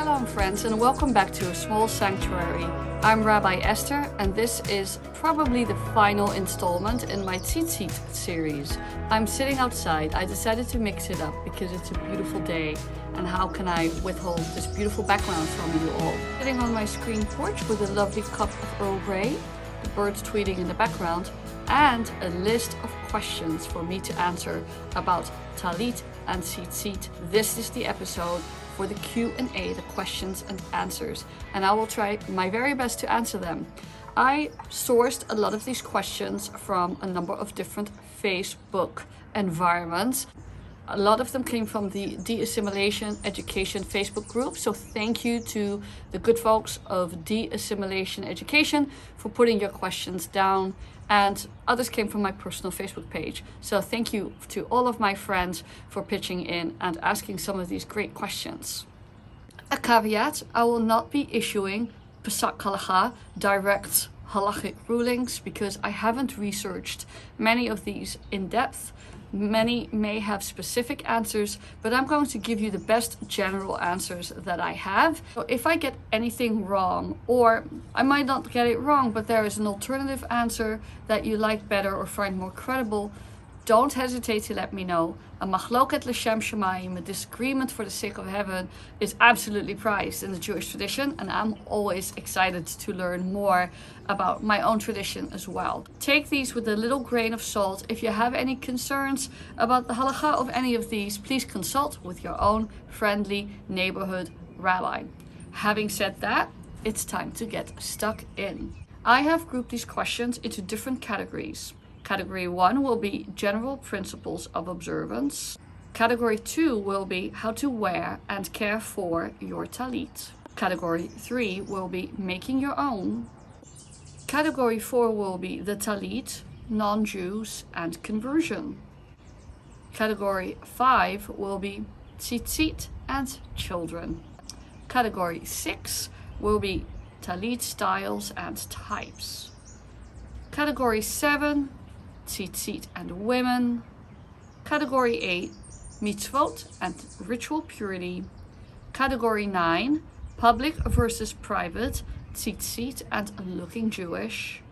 Shalom friends, and welcome back to A Small Sanctuary. I'm Rabbi Esther, and this is probably the final installment in my Tzitzit series. I'm sitting outside. I decided to mix it up because it's a beautiful day, and how can I withhold this beautiful background from you all? Sitting on my screen porch with a lovely cup of Earl Grey, the birds tweeting in the background, and a list of questions for me to answer about Tallit and Tzitzit. This is the episode for the Q&A, the questions and answers, and I will try my very best to answer them. I sourced a lot of these questions from a number of different Facebook environments. A lot of them came from the De-Assimilation Education Facebook group, so thank you to the good folks of De-Assimilation Education for putting your questions down, and others came from my personal Facebook page. So thank you to all of my friends for pitching in and asking some of these great questions. A caveat, I will not be issuing Pesach Halacha, direct halachic rulings, because I haven't researched many of these in depth. Many may have specific answers, but I'm going to give you the best general answers that I have. So if I get anything wrong, or I might not get it wrong, but there is an alternative answer that you like better or find more credible, don't hesitate to let me know. A machloket l'shem shamayim, a disagreement for the sake of heaven, is absolutely prized in the Jewish tradition, and I'm always excited to learn more about my own tradition as well. Take these with a little grain of salt. If you have any concerns about the halacha of any of these, please consult with your own friendly neighborhood rabbi. Having said that, it's time to get stuck in. I have grouped these questions into different categories. Category 1 will be general principles of observance. Category 2 will be how to wear and care for your talit. Category 3 will be making your own. Category 4 will be the talit, non-Jews, and conversion. Category 5 will be tzitzit and children. Category 6 will be talit styles and types. Category 7, tzitzit and women. Category 8, mitzvot and ritual purity. Category 9, public versus private, tzitzit and looking Jewish.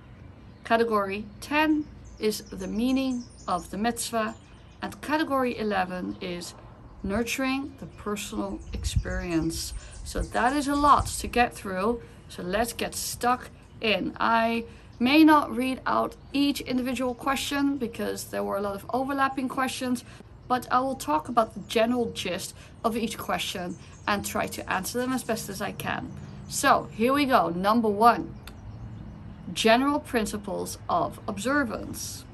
Category 10 is the meaning of the mitzvah. And category 11 is nurturing the personal experience. So that is a lot to get through. So let's get stuck in. I may not read out each individual question because there were a lot of overlapping questions, but I will talk about the general gist of each question and try to answer them as best as I can. So here we go. Number 1, general principles of observance.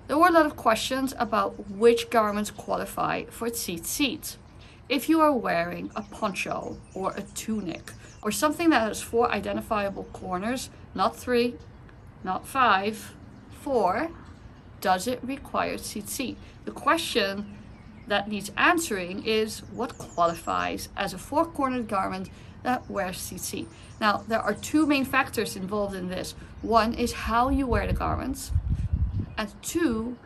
There were a lot of questions about which garments qualify for tzitzit. If you are wearing a poncho or a tunic or something that has 4 identifiable corners, not 3, not 5, 4, does it require tzitzit? The question that needs answering is what qualifies as a 4-cornered garment that wears tzitzit. Now, there are 2 main factors involved in this. 1 is how you wear the garments, and 2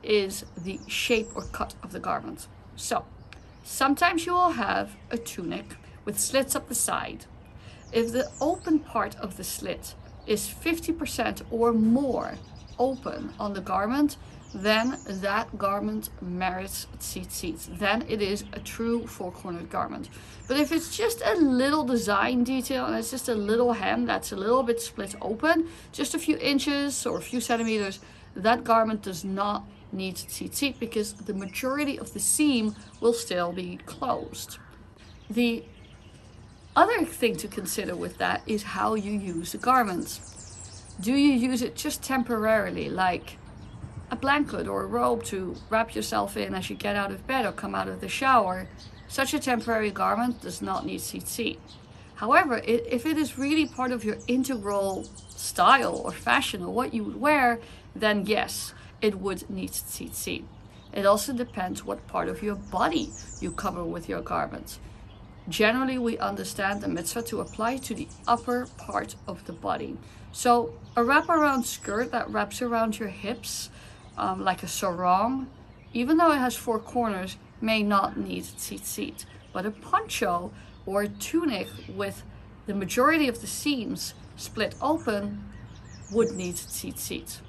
is the shape or cut of the garment. So, sometimes you will have a tunic with slits up the side. If the open part of the slit is 50% or more open on the garment, then that garment merits tzitzit. Then it is a true 4-cornered garment. But if it's just a little design detail and it's just a little hem that's a little bit split open, just a few inches or a few centimeters, that garment does not need tzitzit because the majority of the seam will still be closed. The other thing to consider with that is how you use the garments. Do you use it just temporarily, like a blanket or a robe to wrap yourself in as you get out of bed or come out of the shower? Such a temporary garment does not need tzitzit. However, if it is really part of your integral style or fashion or what you would wear, then yes, it would need tzitzit. It also depends what part of your body you cover with your garments. Generally, we understand the mitzvah to apply to the upper part of the body. So a wraparound skirt that wraps around your hips, like a sarong, even though it has 4 corners, may not need tzitzit. But a poncho or a tunic with the majority of the seams split open would need tzitzit.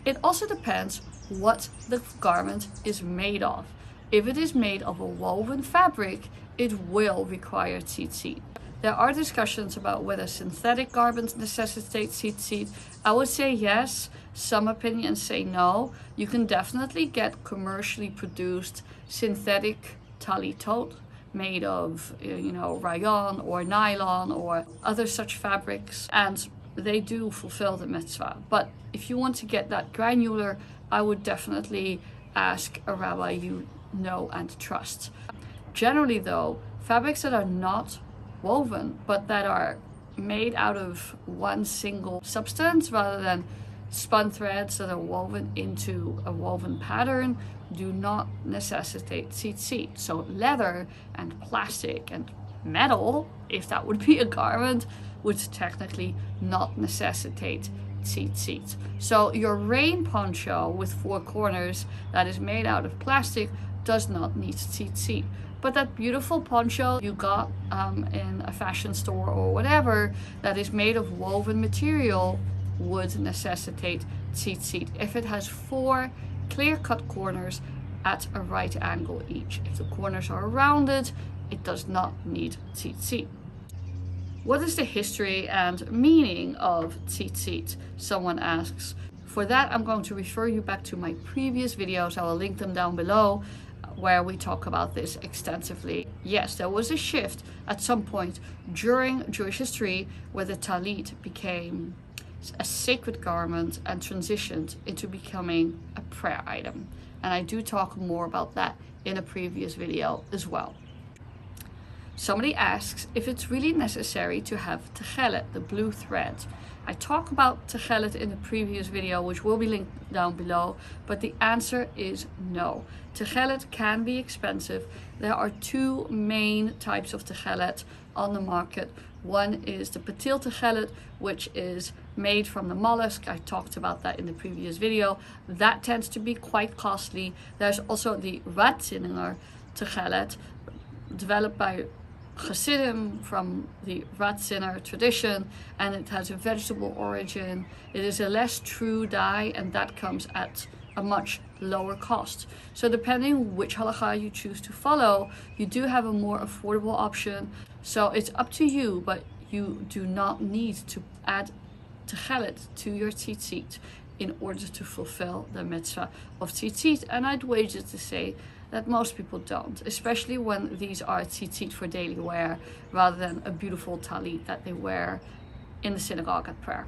It also depends what the garment is made of. If it is made of a woven fabric, it will require tzitzit. There are discussions about whether synthetic garments necessitate tzitzit. I would say yes. Some opinions say no. You can definitely get commercially produced synthetic talitot made of, rayon or nylon or other such fabrics, and they do fulfill the mitzvah. But if you want to get that granular, I would definitely ask a rabbi you know and trust. Generally though, fabrics that are not woven but that are made out of one single substance rather than spun threads that are woven into a woven pattern do not necessitate tzitzit. So leather and plastic and metal, if that would be a garment, would technically not necessitate tzitzit. So your rain poncho with 4 corners that is made out of plastic does not need tzitzit. But that beautiful poncho you got in a fashion store or whatever that is made of woven material would necessitate tzitzit if it has 4 clear-cut corners at a right angle each. If the corners are rounded, it does not need tzitzit. What is the history and meaning of tzitzit? Someone asks. For that, I'm going to refer you back to my previous videos. I will link them down below, where we talk about this extensively. Yes, there was a shift at some point during Jewish history where the tallit became a sacred garment and transitioned into becoming a prayer item. And I do talk more about that in a previous video as well. Somebody asks if it's really necessary to have techelet, the blue thread. I talk about techelet in the previous video, which will be linked down below, but the answer is no. Techelet can be expensive. There are 2 main types of techelet on the market. One is the patil techelet, which is made from the mollusk. I talked about that in the previous video. That tends to be quite costly. There's also the ratzinger techelet, developed by Chassidim from the Ratziner tradition, and it has a vegetable origin. It is a less true dye, and that comes at a much lower cost. So depending which halakha you choose to follow, you do have a more affordable option. So it's up to you, but you do not need to add techelet to your tzitzit in order to fulfill the mitzvah of tzitzit. And I'd wager to say that most people don't, especially when these are tzitzit for daily wear rather than a beautiful talit that they wear in the synagogue at prayer.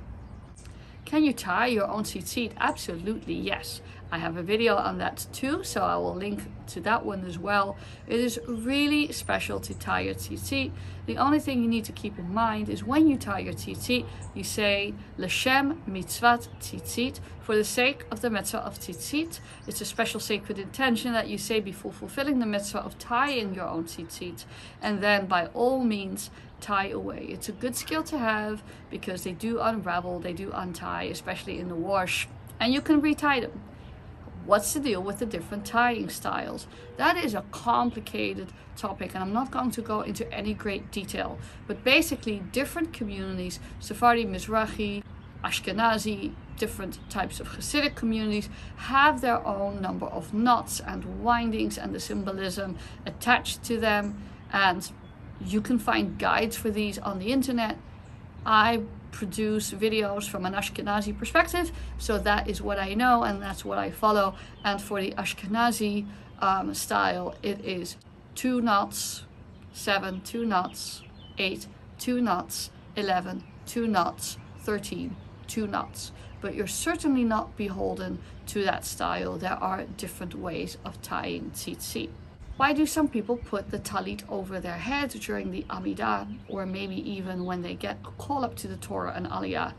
Can you tie your own tzitzit? Absolutely, yes. I have a video on that too, so I will link to that one as well. It is really special to tie your tzitzit. The only thing you need to keep in mind is when you tie your tzitzit, you say L'shem mitzvat tzitzit, for the sake of the mitzvah of tzitzit. It's a special sacred intention that you say before fulfilling the mitzvah of tying your own tzitzit, and then by all means tie away. It's a good skill to have because they do unravel, they do untie, especially in the wash, and you can retie them. What's the deal with the different tying styles? That is a complicated topic, and I'm not going to go into any great detail. But basically, different communities, Sephardi, Mizrahi, Ashkenazi, different types of Hasidic communities, have their own number of knots and windings and the symbolism attached to them. And you can find guides for these on the internet. I produce videos from an Ashkenazi perspective, so that is what I know and that's what I follow. And for the Ashkenazi style, it is 2 knots, 7, 2 knots, 8, 2 knots, 11, 2 knots, 13, 2 knots. But you're certainly not beholden to that style. There are different ways of tying tzitzit. Why do some people put the talit over their head during the Amidah, or maybe even when they get a call up to the Torah and Aliyah?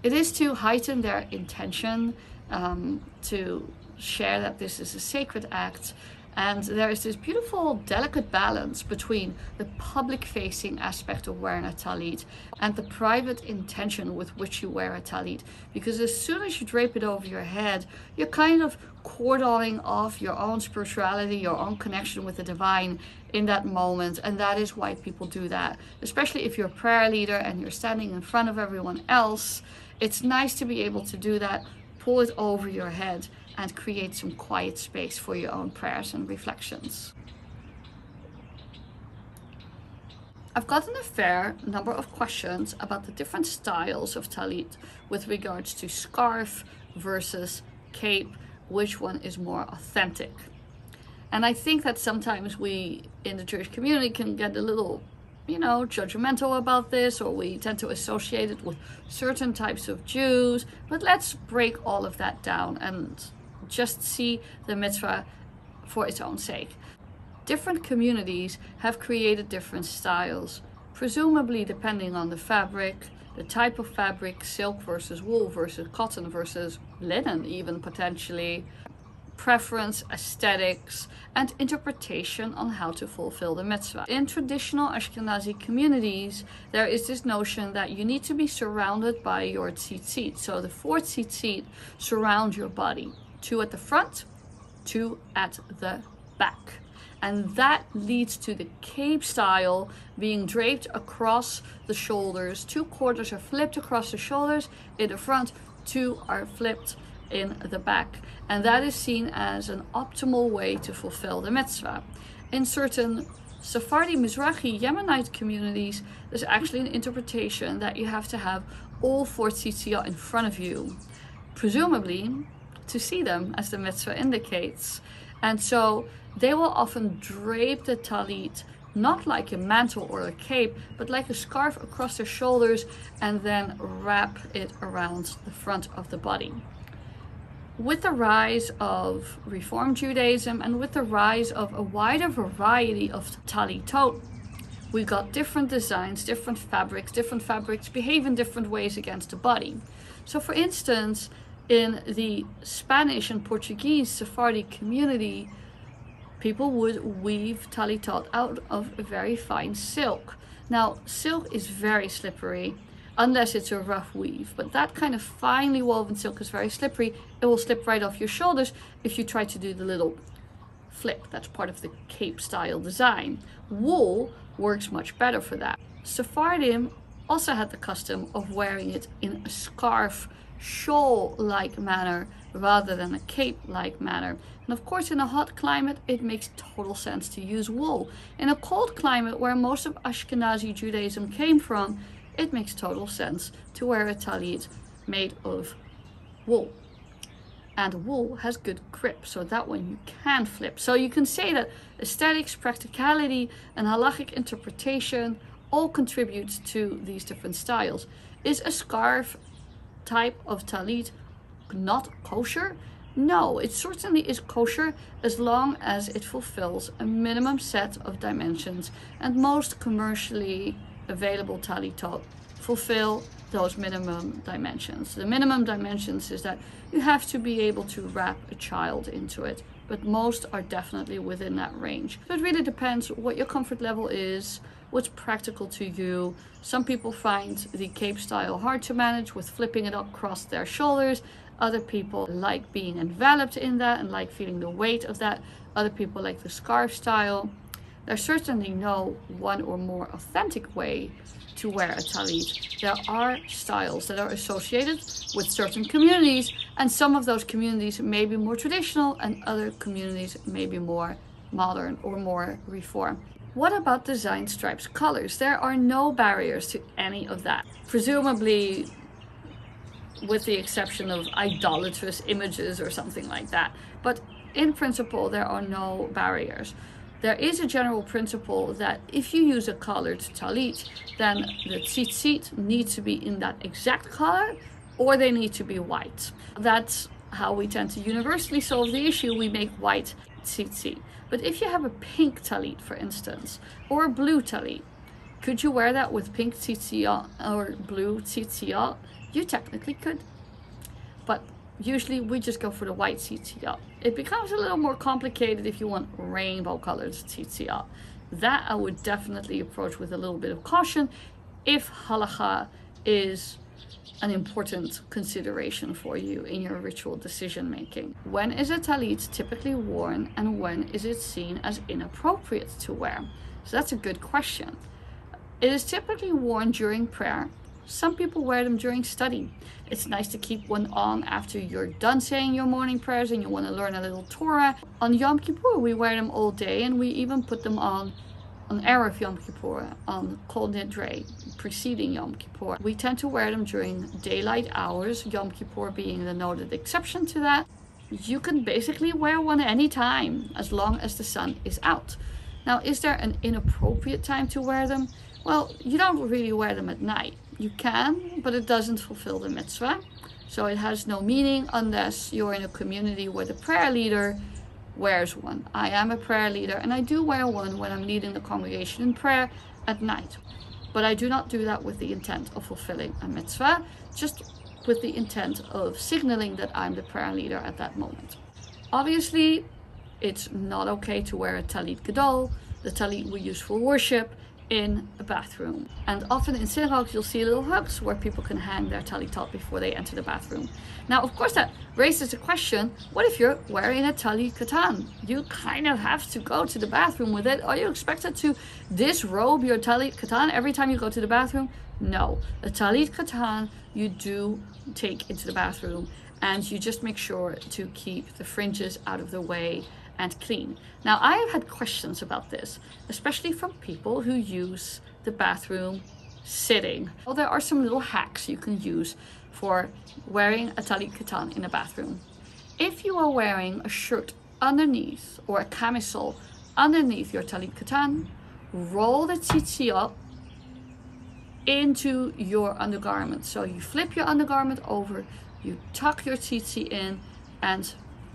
It is to heighten their intention, to share that this is a sacred act, And there is this beautiful, delicate balance between the public-facing aspect of wearing a tallit and the private intention with which you wear a tallit. Because as soon as you drape it over your head, you're kind of cordoning off your own spirituality, your own connection with the divine in that moment. And that is why people do that. Especially if you're a prayer leader and you're standing in front of everyone else, it's nice to be able to do that. Pull it over your head and create some quiet space for your own prayers and reflections. I've gotten a fair number of questions about the different styles of tallit with regards to scarf versus cape, which one is more authentic. And I think that sometimes we in the Jewish community can get a little, judgmental about this, or we tend to associate it with certain types of Jews. But let's break all of that down and just see the mitzvah for its own sake. Different communities have created different styles, presumably depending on the fabric, the type of fabric, silk versus wool versus cotton versus linen even potentially, preference, aesthetics, and interpretation on how to fulfill the mitzvah. In traditional Ashkenazi communities, there is this notion that you need to be surrounded by your tzitzit. So the 4 tzitzit surround your body. 2 at the front, 2 at the back. And that leads to the cape style being draped across the shoulders. 2 quarters are flipped across the shoulders in the front, 2 are flipped in the back. And that is seen as an optimal way to fulfill the mitzvah. In certain Sephardi, Mizrahi, Yemenite communities, there's actually an interpretation that you have to have all 4 tzitzit in front of you, presumably to see them, as the mitzvah indicates. And so they will often drape the tallit not like a mantle or a cape, but like a scarf across their shoulders, and then wrap it around the front of the body. With the rise of Reform Judaism and with the rise of a wider variety of talitot, we got different designs, different fabrics behave in different ways against the body. So for instance, in the Spanish and Portuguese Sephardi community, people would weave talitot out of a very fine silk. Now, silk is very slippery, unless it's a rough weave, but that kind of finely woven silk is very slippery. It will slip right off your shoulders if you try to do the little flip. That's part of the cape style design. Wool works much better for that. Sephardim also had the custom of wearing it in a scarf, shawl-like manner rather than a cape-like manner. And of course, in a hot climate, it makes total sense to use wool. In a cold climate, where most of Ashkenazi Judaism came from, it makes total sense to wear a tallit made of wool. And wool has good grip, so that one you can flip. So you can say that aesthetics, practicality, and halachic interpretation all contribute to these different styles. Is a scarf type of tallit not kosher? No, it certainly is kosher as long as it fulfills a minimum set of dimensions, and most commercially available talitot fulfill those minimum dimensions. The minimum dimensions is that you have to be able to wrap a child into it, but most are definitely within that range. So it really depends what your comfort level is, what's practical to you. Some people find the cape style hard to manage with flipping it across their shoulders. Other people like being enveloped in that and like feeling the weight of that. Other people like the scarf style. There's certainly no one or more authentic way to wear a tallit. There are styles that are associated with certain communities, and some of those communities may be more traditional and other communities may be more modern or more reform. What about design, stripes, colors? There are no barriers to any of that. Presumably, with the exception of idolatrous images or something like that. But in principle, there are no barriers. There is a general principle that if you use a colored tallit, then the tzitzit need to be in that exact color, or they need to be white. That's how we tend to universally solve the issue. We make white tzitzit. But if you have a pink tallit, for instance, or a blue tallit, could you wear that with pink tzitzit or blue tzitzit? You technically could. But usually we just go for the white tzitzit. It becomes a little more complicated if you want rainbow colored tzitzit. That I would definitely approach with a little bit of caution if halakha is an important consideration for you in your ritual decision making. When is a talit typically worn, and when is it seen as inappropriate to wear? So that's a good question. It is typically worn during prayer. Some people wear them during study. It's nice to keep one on after you're done saying your morning prayers and you want to learn a little Torah. On Yom Kippur, we wear them all day, and we even put them on Erev Yom Kippur, on Kol Nidre, preceding Yom Kippur. We tend to wear them during daylight hours, Yom Kippur being the noted exception to that. You can basically wear one anytime, as long as the sun is out. Now, is there an inappropriate time to wear them? Well, you don't really wear them at night. You can, but it doesn't fulfill the mitzvah. So it has no meaning unless you're in a community where the prayer leader wears one. I am a prayer leader, and I do wear one when I'm leading the congregation in prayer at night. But I do not do that with the intent of fulfilling a mitzvah, just with the intent of signaling that I'm the prayer leader at that moment. Obviously, it's not okay to wear a talit gadol, the talit we use for worship, in a bathroom. And often in synagogues you'll see little hooks where people can hang their talitot before they enter the bathroom. Now, of course, that raises the question, what if you're wearing a talit katan? You kind of have to go to the bathroom with it. Are you expected to disrobe your talit katan every time you go to the bathroom? No. A talit katan you do take into the bathroom, and you just make sure to keep the fringes out of the way and clean. Now, I have had questions about this, especially from people who use the bathroom sitting. Well, there are some little hacks you can use for wearing a talit katan in a bathroom. If you are wearing a shirt underneath or a camisole underneath your talit katan, roll the tzitzit up into your undergarment. So you flip your undergarment over, you tuck your tzitzit in, and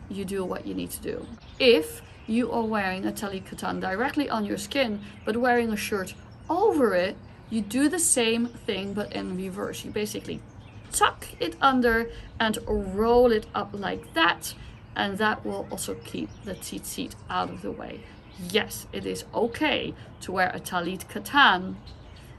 you do what you need to do. If you are wearing a talit katan directly on your skin, but wearing a shirt over it, you do the same thing, but in reverse. You basically tuck it under and roll it up like that, and that will also keep the tzitzit out of the way. Yes, it is okay to wear a talit katan,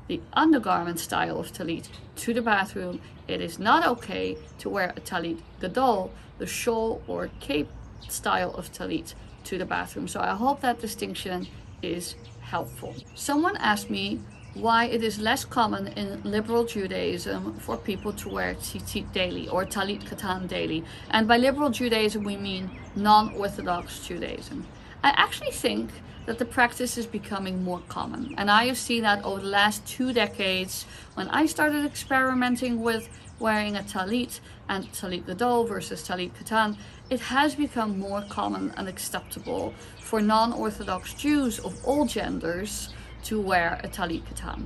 the undergarment style of talit, to the bathroom. It is not okay to wear a talit gadol, the shawl or cape style of talit, to the bathroom. So I hope that distinction is helpful. Someone asked me why it is less common in liberal Judaism for people to wear tzitzit daily or talit katan daily. And by liberal Judaism, we mean non-Orthodox Judaism. I actually think that the practice is becoming more common. And I have seen that over the last 2 decades when I started experimenting with wearing a talit and talit gadol versus talit katan. It has become more common and acceptable for non-Orthodox Jews of all genders to wear a talit katan.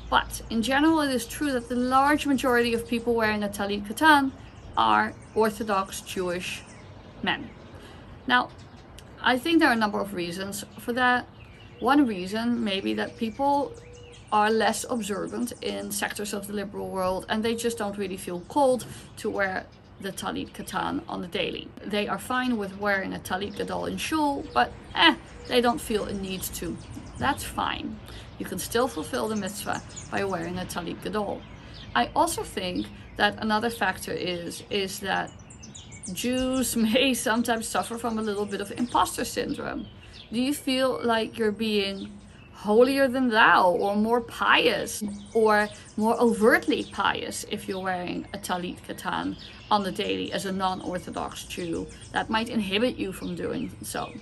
But in general, it is true that the large majority of people wearing a talit katan are Orthodox Jewish men. Now, I think there are a number of reasons for that. One reason may be that people are less observant in sectors of the liberal world, and they just don't really feel called to wear the talit katan on the daily. They are fine with wearing a talit gadol in shul, but they don't feel a need to. That's fine. You can still fulfill the mitzvah by wearing a talit gadol. I also think that another factor is that Jews may sometimes suffer from a little bit of imposter syndrome. Do you feel like you're being holier than thou, or more pious, or more overtly pious if you're wearing a talit katan on the daily as a non-Orthodox Jew? That might inhibit you from doing so.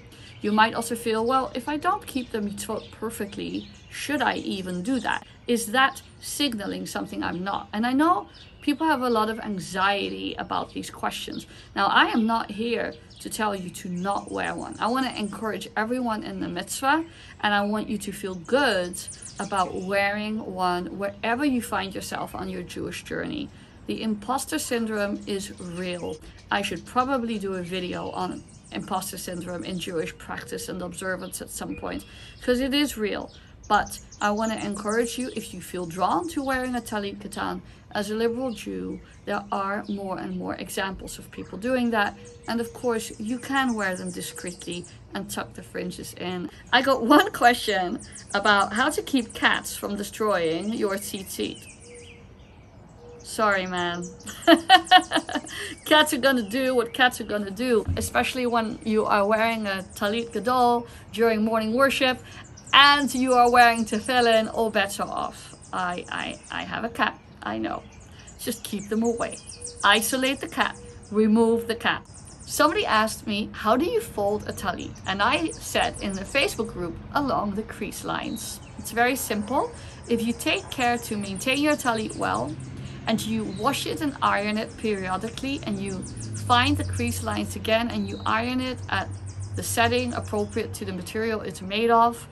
You might also feel, well, if I don't keep the mitzvot perfectly, should I even do that? Is that signaling something I'm not? And I know people have a lot of anxiety about these questions. Now, I am not here to tell you to not wear one. I want to encourage everyone in the mitzvah, and I want you to feel good about wearing one wherever you find yourself on your Jewish journey. The imposter syndrome is real. I should probably do a video on imposter syndrome in Jewish practice and observance at some point, because it is real. But I want to encourage you, if you feel drawn to wearing a talit katan As a liberal Jew, there are more and more examples of people doing that. And of course, you can wear them discreetly and tuck the fringes in. I got one question about how to keep cats from destroying your tzitzit. Sorry, man. Cats are gonna do what cats are gonna do, especially when you are wearing a Tallit Gadol during morning worship and you are wearing tefillin. All bets are off. I have a cat, I know. Just keep them away. Isolate the cat, remove the cat. Somebody asked me, how do you fold a tallit? And I said in the Facebook group, along the crease lines. It's very simple. If you take care to maintain your tallit well, and you wash it and iron it periodically, and you find the crease lines again, and you iron it at the setting appropriate to the material it's made of.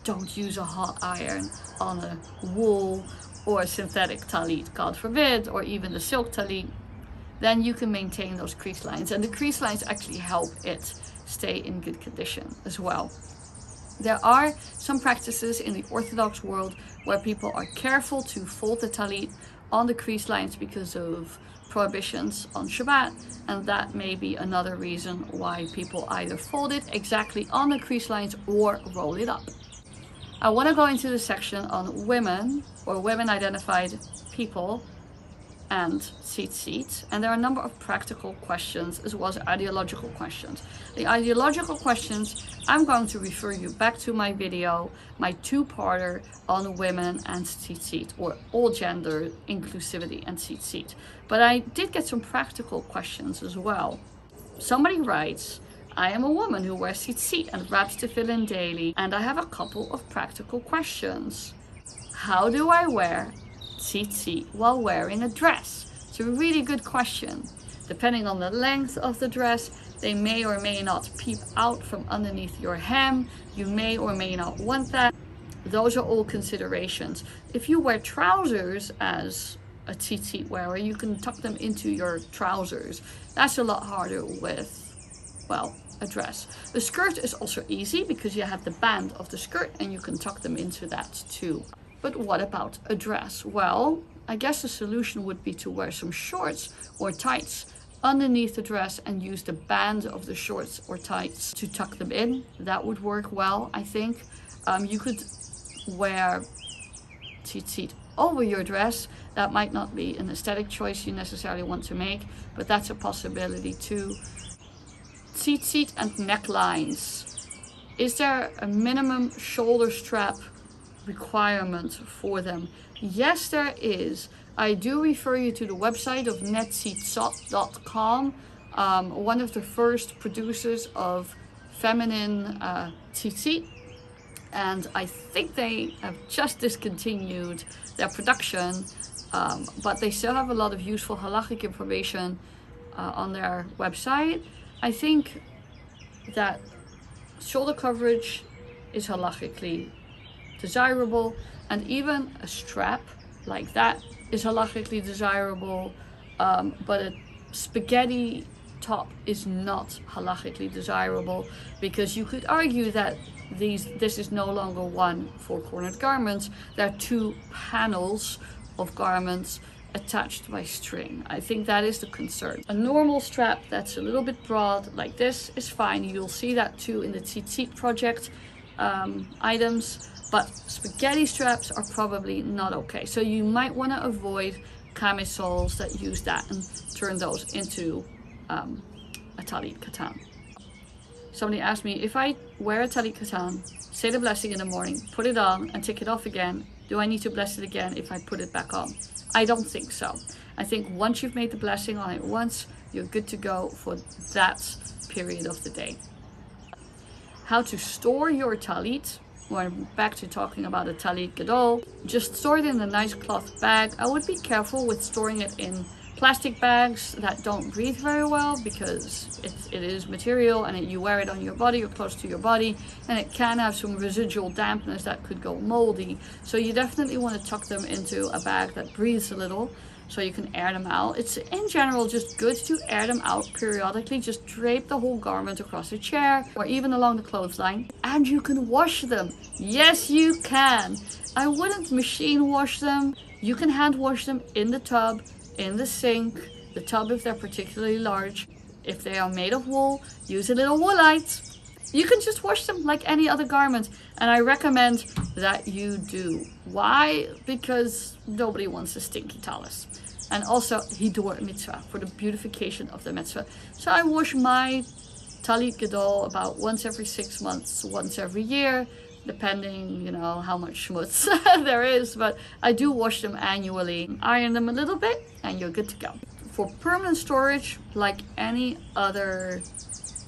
Don't use a hot iron on a wool or a synthetic tallit, God forbid, or even the silk tallit. Then you can maintain those crease lines, and the crease lines actually help it stay in good condition as well. There are some practices in the Orthodox world where people are careful to fold the tallit on the crease lines because of prohibitions on Shabbat, and that may be another reason why people either fold it exactly on the crease lines or roll it up. I want to go into the section on women or women identified people and tzitzit, and there are a number of practical questions as well as ideological questions. The ideological questions, I'm going to refer you back to my video, my two-parter on women and tzitzit, or all gender inclusivity and tzitzit. But I did get some practical questions as well. Somebody writes, I am a woman who wears tzitzit and wraps tefillin daily, and I have a couple of practical questions. How do I wear tzitzit while wearing a dress? It's a really good question. Depending on the length of the dress, they may or may not peep out from underneath your hem. You may or may not want that. Those are all considerations. If you wear trousers as a tzitzit wearer, you can tuck them into your trousers. That's a lot harder with, well, a dress. The skirt is also easy because you have the band of the skirt and you can tuck them into that too. But what about a dress? Well, I guess the solution would be to wear some shorts or tights underneath the dress and use the band of the shorts or tights to tuck them in. That would work well, I think. You could wear tzitzit over your dress. That might not be an aesthetic choice you necessarily want to make, but that's a possibility too. Tzitzit and necklines. Is there a minimum shoulder strap requirement for them? Yes, there is. I do refer you to the website of netzitzot.com, one of the first producers of feminine tzitzit, and I think they have just discontinued their production, but they still have a lot of useful halachic information on their website. I think that shoulder coverage is halachically desirable, and even a strap like that is halachically desirable, but a spaghetti top is not halachically desirable, because you could argue that this is no longer one four-cornered garment. There are two panels of garments attached by string. I think that is the concern. A normal strap that's a little bit broad like this is fine. You'll see that too in the tzitzit project items, but spaghetti straps are probably not okay. So you might want to avoid camisoles that use that and turn those into a tallit katan. Somebody asked me, if I wear a tallit katan, say the blessing in the morning, put it on and take it off again, do I need to bless it again if I put it back on? I don't think so. I think once you've made the blessing on it once, you're good to go for that period of the day. How to store your tallit. We're back to talking about a tallit gadol. Just store it in a nice cloth bag. I would be careful with storing it in plastic bags that don't breathe very well, because it is material and you wear it on your body or close to your body, and it can have some residual dampness that could go moldy. So you definitely want to tuck them into a bag that breathes a little so you can air them out. It's in general just good to air them out periodically. Just drape the whole garment across a chair or even along the clothesline, and you can wash them. Yes, you can. I wouldn't machine wash them. You can hand wash them in the tub, in the sink, the tub if they're particularly large. If they are made of wool, use a little woolite. You can just wash them like any other garment, and I recommend that you do. Why? Because nobody wants a stinky tallis. And also hidor mitzvah, for the beautification of the mitzvah. So I wash my talit gadol about once every 6 months, once every year, depending, you know, how much schmutz there is. But I do wash them annually. Iron them a little bit, and you're good to go. For permanent storage, like any other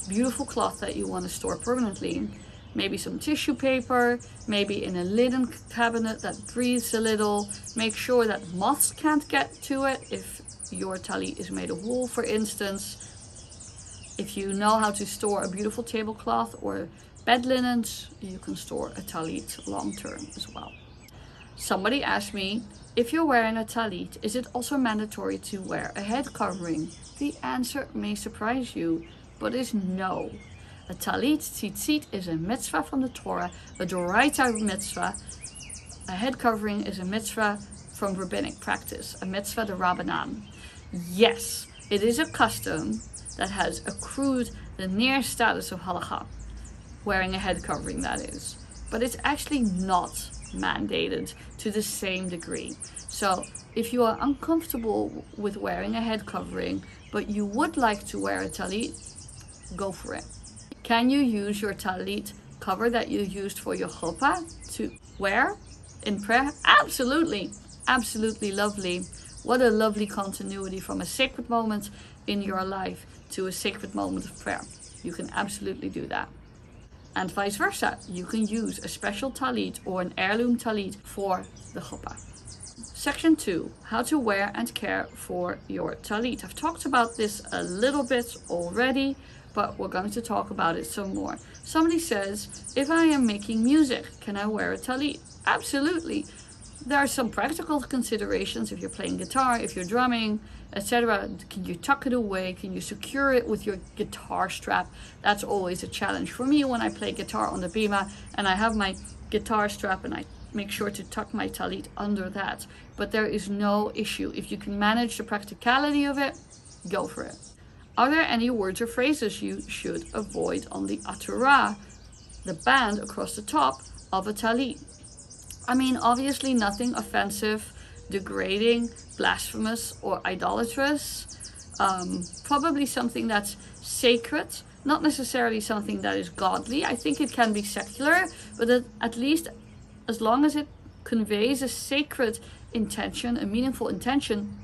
beautiful cloth that you want to store permanently, maybe some tissue paper, maybe in a linen cabinet that breathes a little. Make sure that moths can't get to it if your talit is made of wool, for instance. If you know how to store a beautiful tablecloth or bed linens, you can store a talit long term as well. Somebody asked me, if you're wearing a talit, is it also mandatory to wear a head covering? The answer may surprise you, but is no. A Tallit Tzitzit is a mitzvah from the Torah, a Doraita mitzvah. A head covering is a mitzvah from rabbinic practice, a mitzvah de Rabbanan. Yes, it is a custom that has accrued the near status of halakha, wearing a head covering, that is. But it's actually not mandated to the same degree. So if you are uncomfortable with wearing a head covering, but you would like to wear a talit, go for it. Can you use your talit cover that you used for your chuppah to wear in prayer? Absolutely. Absolutely lovely. What a lovely continuity from a sacred moment in your life to a sacred moment of prayer. You can absolutely do that. And vice versa. You can use a special talit or an heirloom talit for the chuppah. Section 2, how to wear and care for your talit. I've talked about this a little bit already, but we're going to talk about it some more. Somebody says, if I am making music, can I wear a talit? Absolutely. There are some practical considerations. If you're playing guitar, if you're drumming, etc. Can you tuck it away? Can you secure it with your guitar strap? That's always a challenge for me when I play guitar on the bima and I have my guitar strap and I make sure to tuck my talit under that. But there is no issue. If you can manage the practicality of it, go for it. Are there any words or phrases you should avoid on the atura, the band across the top of a talit? I mean, obviously nothing offensive, degrading, blasphemous, or idolatrous. Probably something that's sacred, not necessarily something that is godly. I think it can be secular, but at least as long as it conveys a sacred intention, a meaningful intention,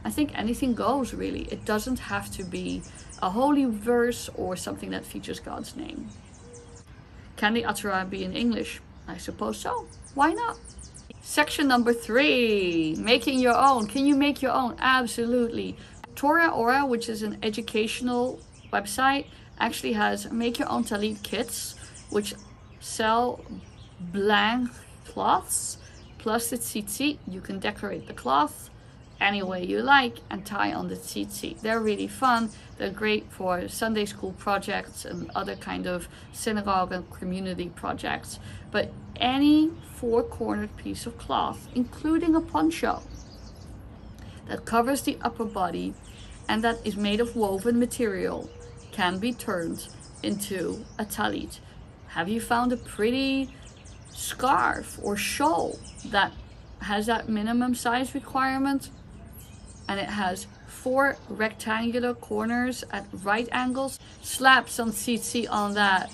I think anything goes, really. It doesn't have to be a holy verse or something that features God's name. Can the Atura be in English? I suppose so. Why not? Section number 3, making your own. Can you make your own? Absolutely. Torah Ora, which is an educational website, actually has make your own talit kits, which sell blank cloths plus the tzitzit. You can decorate the cloth any way you like and tie on the tzitzit. They're really fun. They're great for Sunday school projects and other kind of synagogue and community projects. But any 4-cornered piece of cloth, including a poncho, that covers the upper body and that is made of woven material, can be turned into a talit. Have you found a pretty scarf or shawl that has that minimum size requirement and it has 4 rectangular corners at right angles? Slap some tzitzit on that.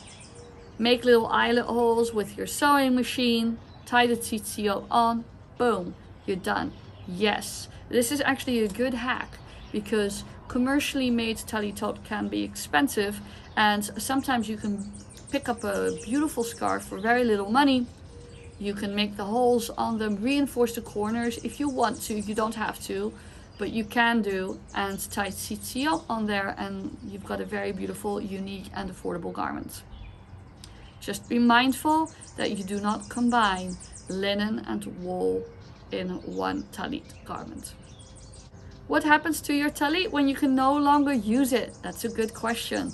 Make little eyelet holes with your sewing machine, tie the tzitzit on, boom, you're done. Yes, this is actually a good hack because commercially made talitot can be expensive, and sometimes you can pick up a beautiful scarf for very little money. You can make the holes on them, reinforce the corners if you want to. You don't have to, but you can do, and tie tzitzit on there, and you've got a very beautiful, unique and affordable garment. Just be mindful that you do not combine linen and wool in one talit garment. What happens to your talit when you can no longer use it? That's a good question.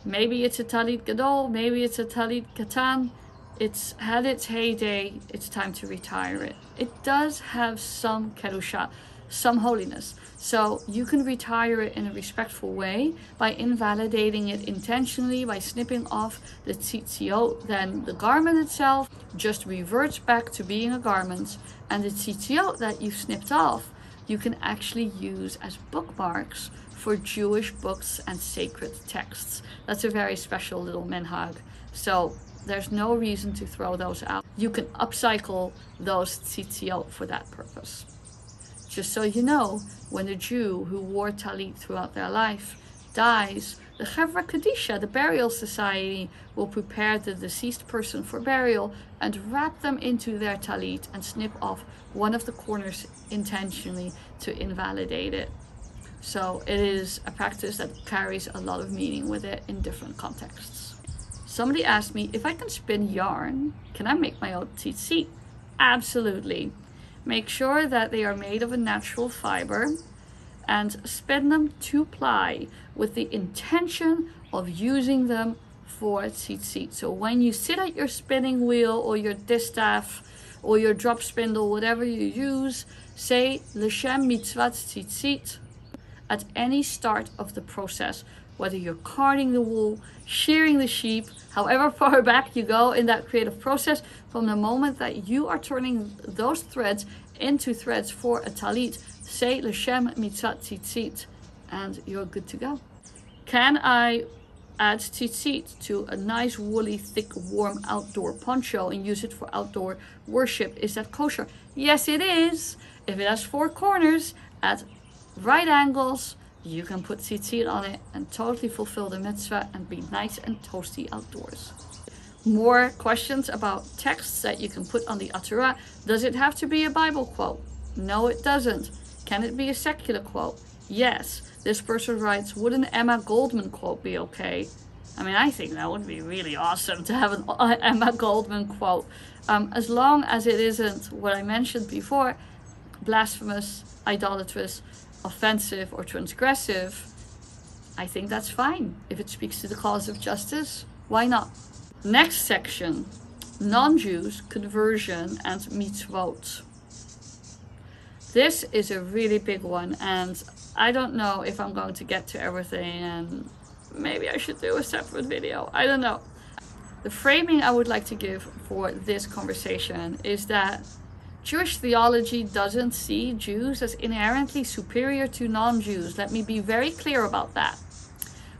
Maybe it's a talit gadol, maybe it's a talit katan. It's had its heyday, it's time to retire it. It does have some kedusha, some holiness. So you can retire it in a respectful way by invalidating it intentionally, by snipping off the tzitziot. Then the garment itself just reverts back to being a garment, and the tzitziot that you've snipped off, you can actually use as bookmarks for Jewish books and sacred texts. That's a very special little minhag. So there's no reason to throw those out. You can upcycle those tzitziot for that purpose. Just so you know, when a Jew who wore tallit throughout their life dies, the Chevra Kadisha, the burial society, will prepare the deceased person for burial and wrap them into their tallit and snip off one of the corners intentionally to invalidate it. So it is a practice that carries a lot of meaning with it in different contexts. Somebody asked me, if I can spin yarn, can I make my own tzitzit? Absolutely. Make sure that they are made of a natural fiber and spin them 2-ply with the intention of using them for tzitzit. So when you sit at your spinning wheel or your distaff or your drop spindle, whatever you use, say L'Shem mitzvot tzitzit at any start of the process, whether you're carding the wool, shearing the sheep, however far back you go in that creative process, from the moment that you are turning those threads into threads for a tallit, say L'Shem mitzvot tzitzit, and you're good to go. Can I add tzitzit to a nice woolly, thick, warm outdoor poncho and use it for outdoor worship? Is that kosher? Yes, it is. If it has 4 corners at right angles, you can put tzitzit on it and totally fulfill the mitzvah and be nice and toasty outdoors. More questions about texts that you can put on the Atura. Does it have to be a Bible quote? No, it doesn't. Can it be a secular quote? Yes. This person writes, would an Emma Goldman quote be okay? I mean, I think that would be really awesome to have an Emma Goldman quote. As long as it isn't what I mentioned before, blasphemous, idolatrous, offensive, or transgressive, I think that's fine. If it speaks to the cause of justice, why not? Next section, non-Jews, conversion, and mitzvot. This is a really big one, and I don't know if I'm going to get to everything, and maybe I should do a separate video. I don't know. The framing I would like to give for this conversation is that Jewish theology doesn't see Jews as inherently superior to non-Jews. Let me be very clear about that.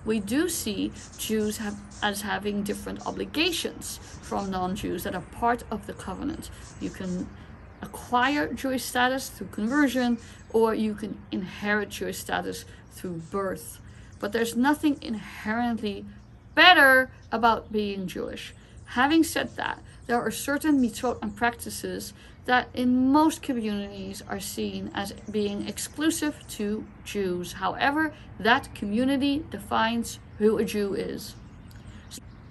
We do see Jews as having different obligations from non-Jews that are part of the covenant. You can acquire Jewish status through conversion, or you can inherit Jewish status through birth. But there's nothing inherently better about being Jewish. Having said that, there are certain mitzvot and practices that in most communities are seen as being exclusive to Jews. However, that community defines who a Jew is.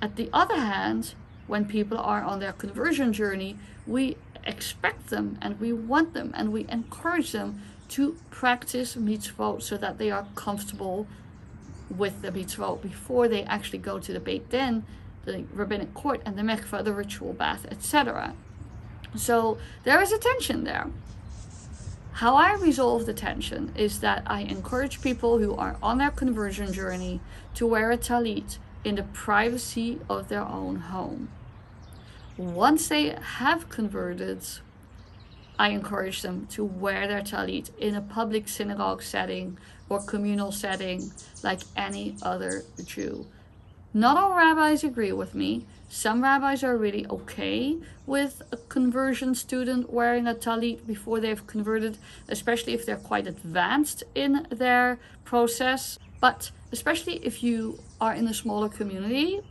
At the other hand, when people are on their conversion journey, we expect them and we want them and we encourage them to practice mitzvot so that they are comfortable with the mitzvot before they actually go to the Beit Din, the rabbinic court, and the mikveh, the ritual bath, etc. So there is a tension there. How I resolve the tension is that I encourage people who are on their conversion journey to wear a tallit in the privacy of their own home. Once they have converted, I encourage them to wear their tallit in a public synagogue setting or communal setting like any other Jew. Not all rabbis agree with me. Some rabbis are really okay with a conversion student wearing a tallit before they've converted, especially if they're quite advanced in their process. But especially if you are in a smaller community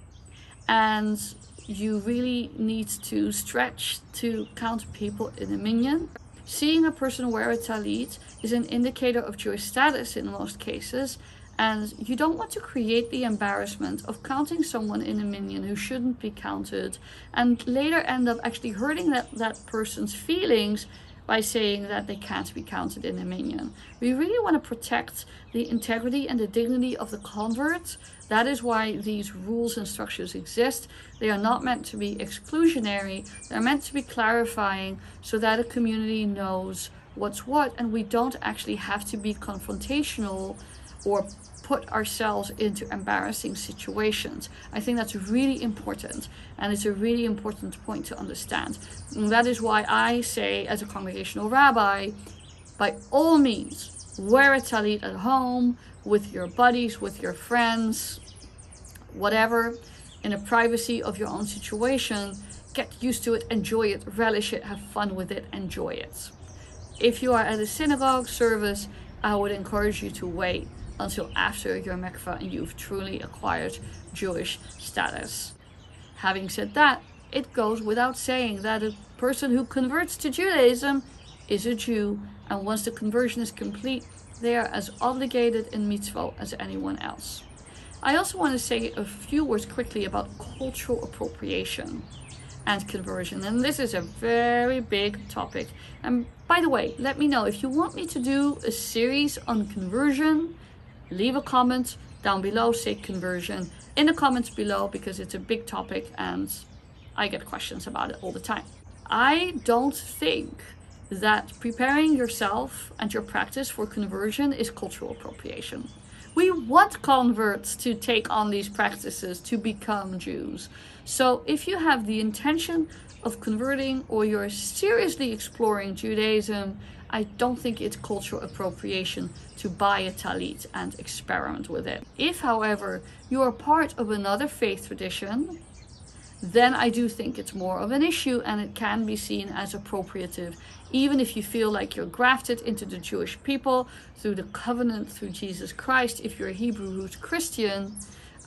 and you really need to stretch to count people in a minyan, seeing a person wear a tallit is an indicator of Jewish status in most cases. And you don't want to create the embarrassment of counting someone in a minyan who shouldn't be counted and later end up actually hurting that person's feelings by saying that they can't be counted in a minyan. We really want to protect the integrity and the dignity of the convert. That is why these rules and structures exist. They are not meant to be exclusionary. They're meant to be clarifying so that a community knows what's what, and we don't actually have to be confrontational or put ourselves into embarrassing situations. I think that's really important, and it's a really important point to understand. And that is why I say, as a congregational rabbi, by all means, wear a tallit at home, with your buddies, with your friends, whatever, in the privacy of your own situation. Get used to it, enjoy it, relish it, have fun with it, enjoy it. If you are at a synagogue service, I would encourage you to wait until after your mikvah and you've truly acquired Jewish status. Having said that, it goes without saying that a person who converts to Judaism is a Jew, and once the conversion is complete, they are as obligated in mitzvot as anyone else. I also want to say a few words quickly about cultural appropriation and conversion, and this is a very big topic. And by the way, let me know if you want me to do a series on conversion. Leave a comment down below, say conversion in the comments below, because it's a big topic and I get questions about it all the time. I don't think that preparing yourself and your practice for conversion is cultural appropriation. We want converts to take on these practices to become Jews. So if you have the intention of converting, or you're seriously exploring Judaism, I don't think it's cultural appropriation to buy a tallit and experiment with it. If, however, you are part of another faith tradition, then I do think it's more of an issue, and it can be seen as appropriative, even if you feel like you're grafted into the Jewish people through the covenant through Jesus Christ. If you're a Hebrew root Christian,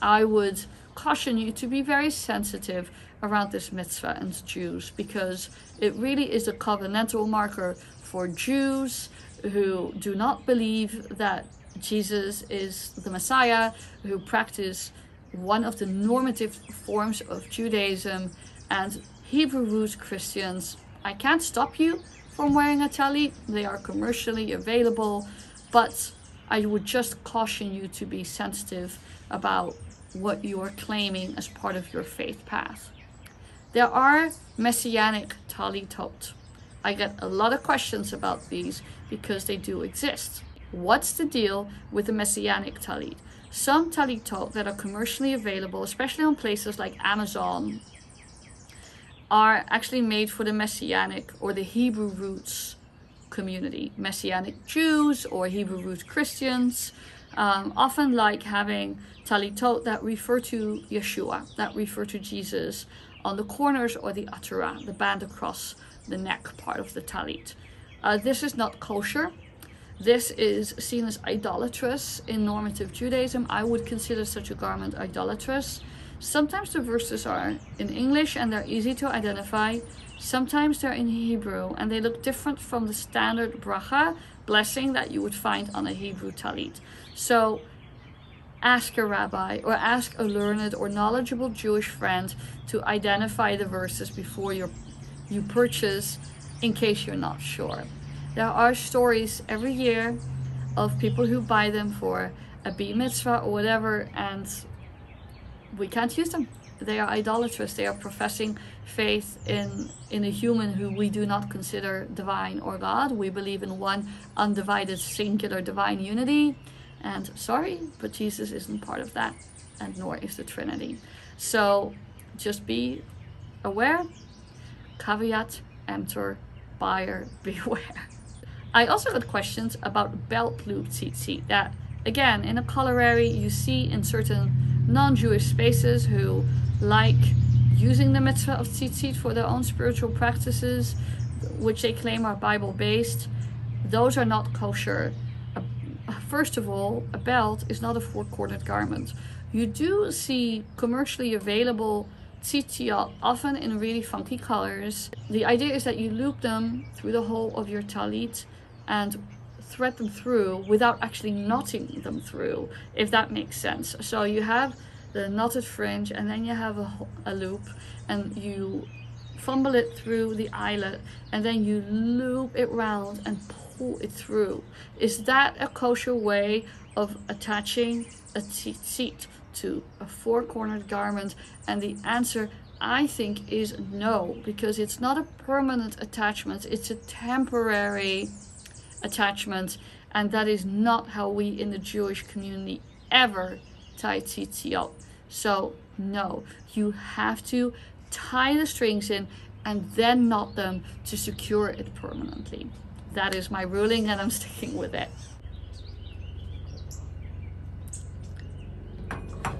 I would caution you to be very sensitive around this mitzvah and Jews, because it really is a covenantal marker for Jews who do not believe that Jesus is the Messiah, who practice one of the normative forms of Judaism, and Hebrew root Christians. I can't stop you from wearing a tallit. They are commercially available, but I would just caution you to be sensitive about what you are claiming as part of your faith path. There are messianic tallitot. I get a lot of questions about these because they do exist. What's the deal with the messianic tallit? Some tallitot that are commercially available, especially on places like Amazon, are actually made for the messianic or the Hebrew roots community. Messianic Jews or Hebrew root Christians often like having tallitot that refer to Yeshua, that refer to Jesus, on the corners, or the atura, the band across the neck part of the tallit. This is not kosher. This is seen as idolatrous in normative Judaism. I would consider such a garment idolatrous. Sometimes the verses are in English and they're easy to identify. Sometimes they're in Hebrew and they look different from the standard bracha, blessing, that you would find on a Hebrew tallit. So ask a rabbi or ask a learned or knowledgeable Jewish friend to identify the verses before you purchase, in case you're not sure. There are stories every year of people who buy them for a bar mitzvah or whatever, and we can't use them. They are idolatrous. They are professing faith in a human who we do not consider divine or God. We believe in one undivided, singular, divine unity. And sorry, but Jesus isn't part of that, and nor is the Trinity. So just be aware. Caveat emptor, buyer beware. I also got questions about belt loop tzitzit, that again in a corollary you see in certain non-Jewish spaces who like using the mitzvah of tzitzit for their own spiritual practices, which they claim are Bible-based. Those are not kosher. First of all, a belt is not a four-cornered garment. You do see commercially available tzitzit, often in really funky colors. The idea is that you loop them through the whole of your tallit and thread them through without actually knotting them through, if that makes sense. So you have the knotted fringe and then you have a loop, and you fumble it through the eyelet, and then you loop it round and pull it through. Is that a kosher way of attaching a tzitzit to a four-cornered garment? And the answer, I think, is no, because it's not a permanent attachment, it's a temporary attachment, and that is not how we in the Jewish community ever tie tzitzit. So no, you have to tie the strings in and then knot them to secure it permanently. That is my ruling, and I'm sticking with it.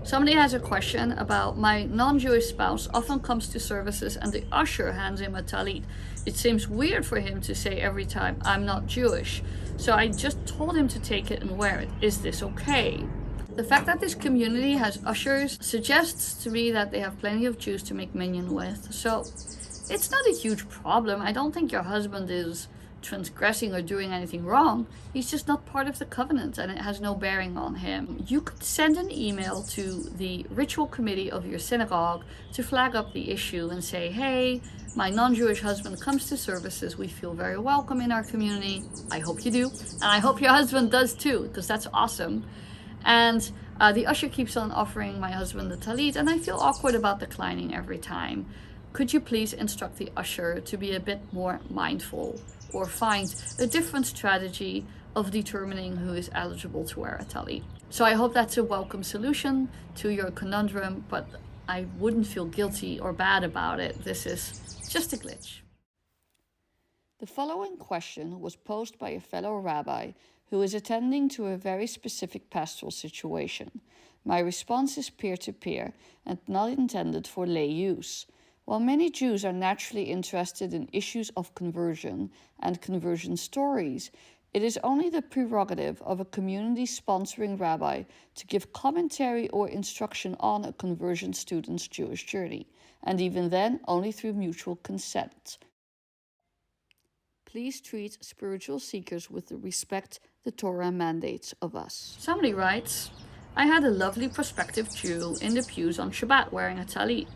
Somebody has a question about my non-Jewish spouse often comes to services and the usher hands him a tallit. It seems weird for him to say every time, "I'm not Jewish." So I just told him to take it and wear it. Is this okay? The fact that this community has ushers suggests to me that they have plenty of Jews to make minyan with. So it's not a huge problem. I don't think your husband is transgressing or doing anything wrong. He's just not part of the covenant, and it has no bearing on him. You could send an email to the ritual committee of your synagogue to flag up the issue and say, hey, my non-Jewish husband comes to services. We feel very welcome in our community. I hope you do, and I hope your husband does too, because that's awesome. And the usher keeps on offering my husband the tallit, and I feel awkward about declining every time. Could you please instruct the usher to be a bit more mindful, or find a different strategy of determining who is eligible to wear a tallit? So I hope that's a welcome solution to your conundrum, but I wouldn't feel guilty or bad about it. This is just a glitch. The following question was posed by a fellow rabbi who is attending to a very specific pastoral situation. My response is peer-to-peer and not intended for lay use. While many Jews are naturally interested in issues of conversion and conversion stories, it is only the prerogative of a community-sponsoring rabbi to give commentary or instruction on a conversion student's Jewish journey, and even then only through mutual consent. Please treat spiritual seekers with the respect the Torah mandates of us. Somebody writes, I had a lovely prospective Jew in the pews on Shabbat wearing a tallit.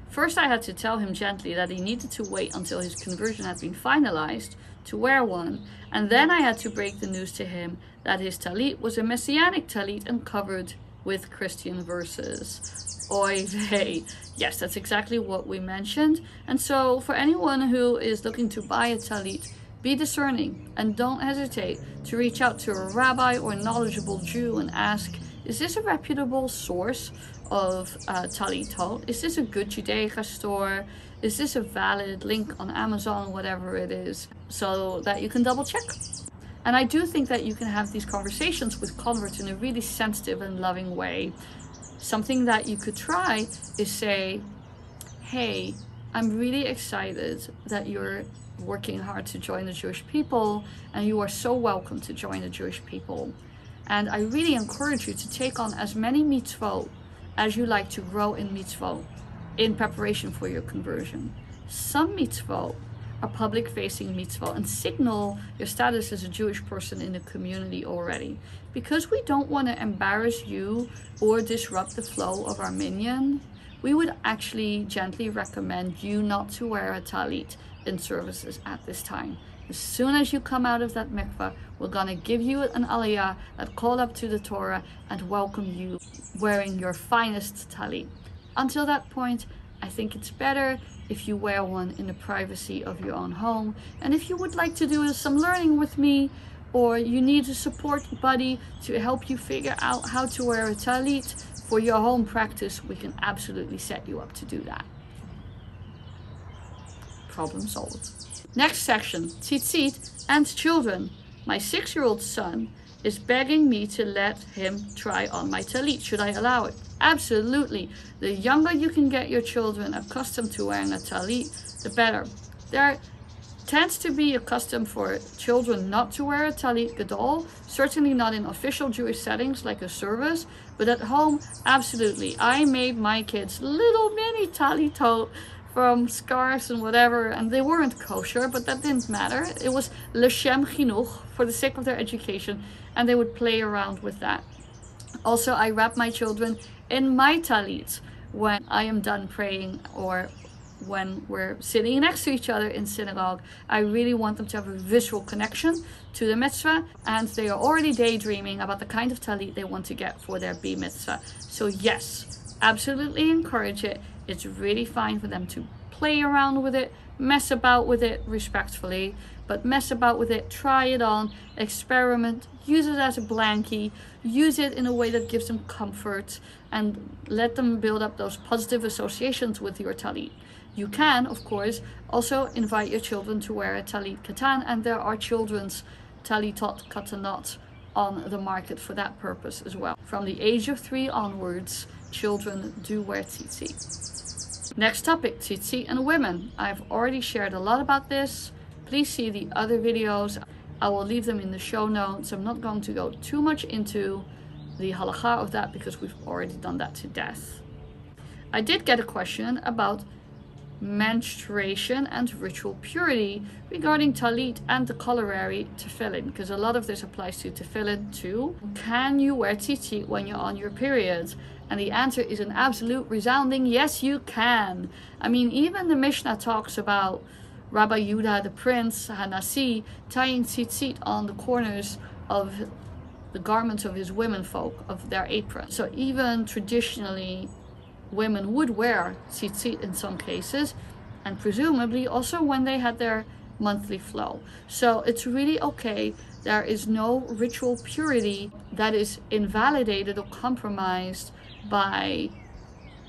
First, I had to tell him gently that he needed to wait until his conversion had been finalized to wear one, and then I had to break the news to him that his tallit was a messianic tallit and covered with Christian verses. Oy vey. Yes, that's exactly what we mentioned. And so for anyone who is looking to buy a tallit, be discerning and don't hesitate to reach out to a rabbi or knowledgeable Jew and ask, is this a reputable source of tallitot? Is this a good Judaica store? Is this a valid link on Amazon, whatever it is, so that you can double check? And I do think that you can have these conversations with converts in a really sensitive and loving way. Something that you could try is say, hey, I'm really excited that you're working hard to join the Jewish people, and you are so welcome to join the Jewish people. And I really encourage you to take on as many mitzvot as you like to grow in mitzvot in preparation for your conversion. Some mitzvot are public-facing mitzvot and signal your status as a Jewish person in the community already. Because we don't want to embarrass you or disrupt the flow of our minyan, we would actually gently recommend you not to wear a tallit in services at this time. As soon as you come out of that mikvah, we're going to give you an aliyah, that call up to the Torah, and welcome you wearing your finest tallit. Until that point, I think it's better if you wear one in the privacy of your own home. And if you would like to do some learning with me, or you need a support buddy to help you figure out how to wear a tallit for your home practice, we can absolutely set you up to do that. Problem solved. Next section, tzitzit and children. My 6-year-old son is begging me to let him try on my tallit. Should I allow it? Absolutely. The younger you can get your children accustomed to wearing a tallit, the better. There tends to be a custom for children not to wear a tallit gadol, certainly not in official Jewish settings like a service, but at home, absolutely. I made my kids little mini tallitot from scarves and whatever, and they weren't kosher, but that didn't matter. It was l'shem chinuch, for the sake of their education, and they would play around with that. Also, I wrap my children in my tallit when I am done praying or when we're sitting next to each other in synagogue, I really want them to have a visual connection to the mitzvah, and they are already daydreaming about the kind of tallit they want to get for their bar mitzvah. So yes, absolutely encourage it. It's really fine for them to play around with it, mess about with it respectfully, but mess about with it, try it on, experiment, use it as a blankie, use it in a way that gives them comfort, and let them build up those positive associations with your tallit. You can, of course, also invite your children to wear a tallit katan, and there are children's tallitot katanot on the market for that purpose as well. From the age of 3 onwards, children do wear tzitzit. Next topic, tzitzit and women. I've already shared a lot about this. Please see the other videos. I will leave them in the show notes. I'm not going to go too much into the halakha of that because we've already done that to death. I did get a question about menstruation and ritual purity regarding tallit and the corollary tefillin, because a lot of this applies to tefillin too. Can you wear tzitzit when you're on your period? And the answer is an absolute resounding yes, you can. I mean, even the Mishnah talks about Rabbi Yehuda the prince, Hanasi, tying tzitzit on the corners of the garments of his women folk, of their apron. So even traditionally, women would wear tzitzit in some cases, and presumably also when they had their monthly flow. So it's really okay. There is no ritual purity that is invalidated or compromised by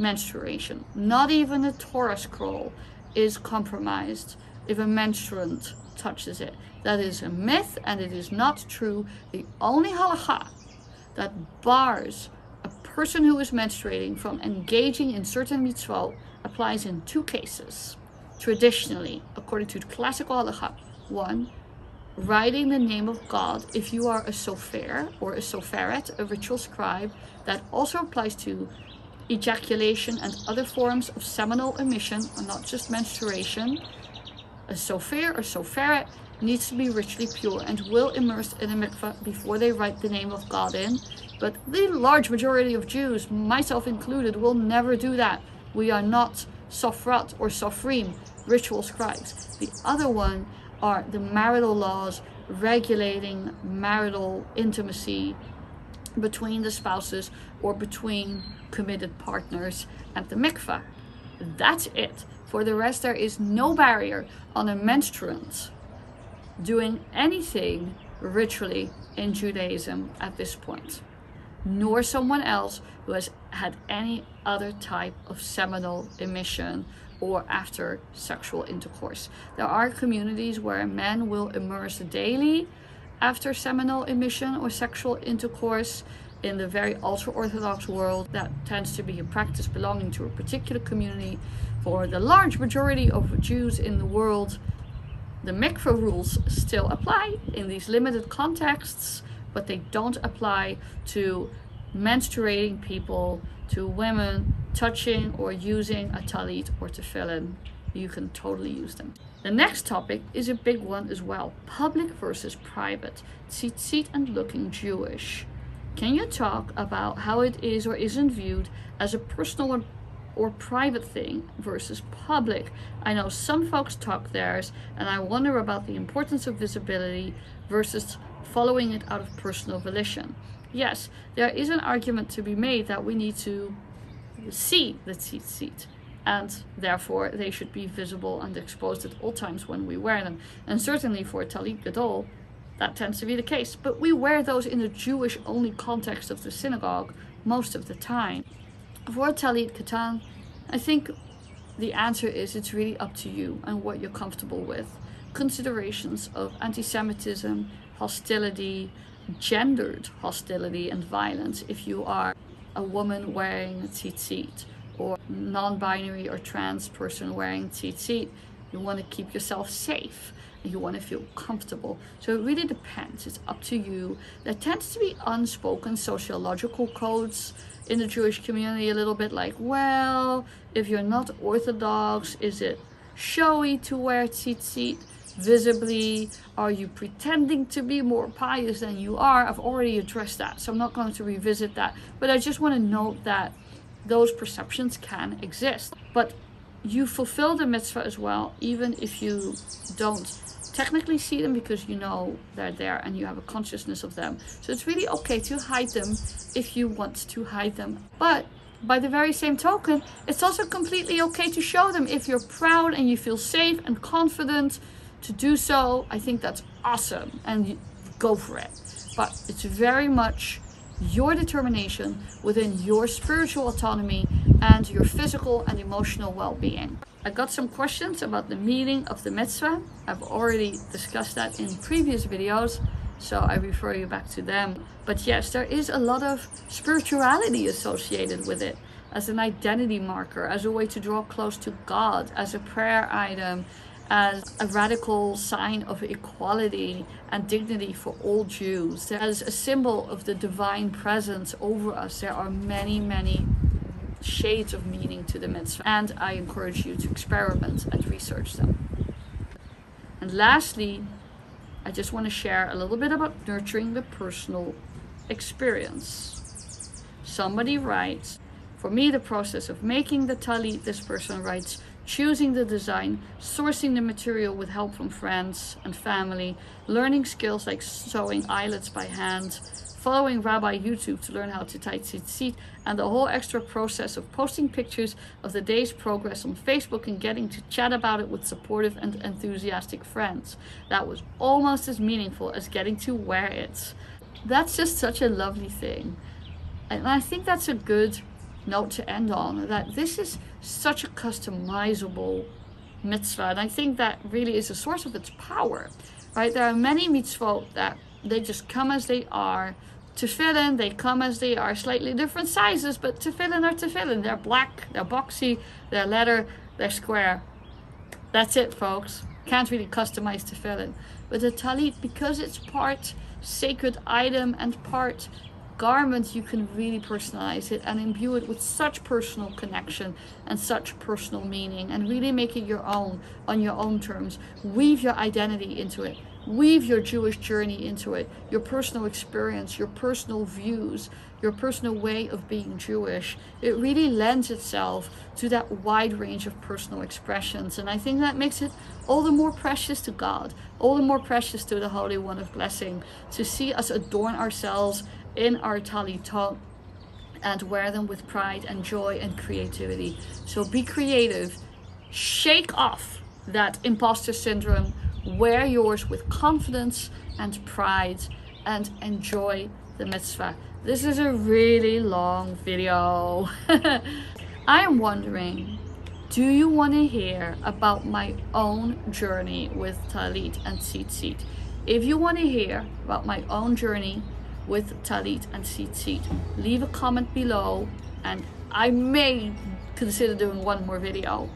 menstruation. Not even a Torah scroll is compromised if a menstruant touches it. That is a myth, and it is not true. The only halakha that bars a person who is menstruating from engaging in certain mitzvot applies in 2 cases. Traditionally, according to the classical halakha, 1, writing the name of God if you are a sofer or a soferet, a ritual scribe. That also applies to ejaculation and other forms of seminal emission, and not just menstruation. A sofer or soferet needs to be ritually pure and will immerse in a mikveh before they write the name of God in. But the large majority of Jews, myself included, will never do that. We are not sofrat or sofrim, ritual scribes. The other one are the marital laws regulating marital intimacy between the spouses or between committed partners at the mikveh. That's it. For the rest, there is no barrier on a menstruant doing anything ritually in Judaism at this point, nor someone else who has had any other type of seminal emission or after sexual intercourse. There are communities where men will immerse daily after seminal emission or sexual intercourse. In the very ultra-Orthodox world, that tends to be a practice belonging to a particular community. For the large majority of Jews in the world, the mikveh rules still apply in these limited contexts, but they don't apply to menstruating people, to women touching or using a tallit or tefillin. You can totally use them. The next topic is a big one as well. Public versus private. Tzitzit and looking Jewish. Can you talk about how it is or isn't viewed as a personal or private thing versus public? I know some folks talk theirs, and I wonder about the importance of visibility versus following it out of personal volition. Yes, there is an argument to be made that we need to see the tzitzit, and therefore they should be visible and exposed at all times when we wear them. And certainly for a tallit gadol, that tends to be the case. But we wear those in the Jewish-only context of the synagogue most of the time. For a tallit katan, I think the answer is it's really up to you and what you're comfortable with. Considerations of anti-Semitism, hostility, gendered hostility and violence if you are a woman wearing a tzitzit, or non-binary or trans person wearing tzitzit. You want to keep yourself safe. You want to feel comfortable. So it really depends. It's up to you. There tends to be unspoken sociological codes in the Jewish community, a little bit like, well, if you're not Orthodox, is it showy to wear tzitzit visibly? Are you pretending to be more pious than you are? I've already addressed that, so I'm not going to revisit that. But I just want to note that those perceptions can exist. But you fulfill the mitzvah as well, even if you don't technically see them, because you know they're there and you have a consciousness of them. So it's really okay to hide them if you want to hide them. But by the very same token, it's also completely okay to show them if you're proud and you feel safe and confident to do so. I think that's awesome, and go for it. But it's very much your determination within your spiritual autonomy and your physical and emotional well-being. I got some questions about the meaning of the mitzvah. I've already discussed that in previous videos, so I refer you back to them. But yes, there is a lot of spirituality associated with it, as an identity marker, as a way to draw close to God, as a prayer item, as a radical sign of equality and dignity for all Jews, as a symbol of the divine presence over us. There are many, many shades of meaning to the mitzvah, and I encourage you to experiment and research them. And lastly, I just want to share a little bit about nurturing the personal experience. Somebody writes, for me, the process of making the tallit, this person writes, choosing the design, sourcing the material with help from friends and family, learning skills like sewing eyelets by hand, following Rabbi YouTube to learn how to tie tzitzit, and the whole extra process of posting pictures of the day's progress on Facebook and getting to chat about it with supportive and enthusiastic friends. That was almost as meaningful as getting to wear it. That's just such a lovely thing. And I think that's a good note to end on, that this is such a customizable mitzvah, and I think that really is a source of its power, right? There are many mitzvot that they just come as they are. Tefillin, they come as they are, slightly different sizes, but tefillin are tefillin. They're black, they're boxy, they're leather, they're square. That's it, folks. Can't really customize tefillin. But the tallit, because it's part sacred item and part garment, you can really personalize it and imbue it with such personal connection and such personal meaning, and really make it your own on your own terms. Weave your identity into it. Weave your Jewish journey into it, your personal experience, your personal views, your personal way of being Jewish. It really lends itself to that wide range of personal expressions. And I think that makes it all the more precious to God, all the more precious to the Holy One of Blessing, to see us adorn ourselves in our talitot and wear them with pride and joy and creativity. So be creative, shake off that imposter syndrome, wear yours with confidence and pride, and enjoy the mitzvah. This is a really long video. I am wondering, do you want to hear about my own journey with Tallit and Tzitzit? If you want to hear about my own journey with Tallit and Tzitzit, leave a comment below and I may consider doing one more video.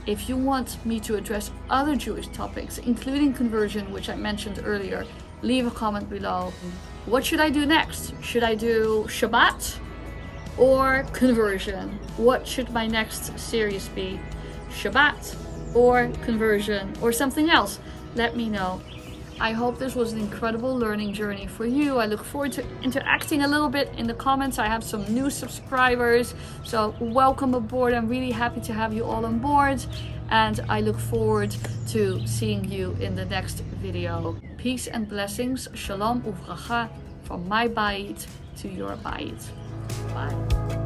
If you want me to address other Jewish topics, including conversion, which I mentioned earlier, leave a comment below. What should I do next? Should I do Shabbat or conversion? What should my next series be? Shabbat or conversion or something else? Let me know. I hope this was an incredible learning journey for you. I look forward to interacting a little bit in the comments. I have some new subscribers, so welcome aboard. I'm really happy to have you all on board, and I look forward to seeing you in the next video. Peace and blessings. Shalom uvracha from my bayit to your bayit. Bye.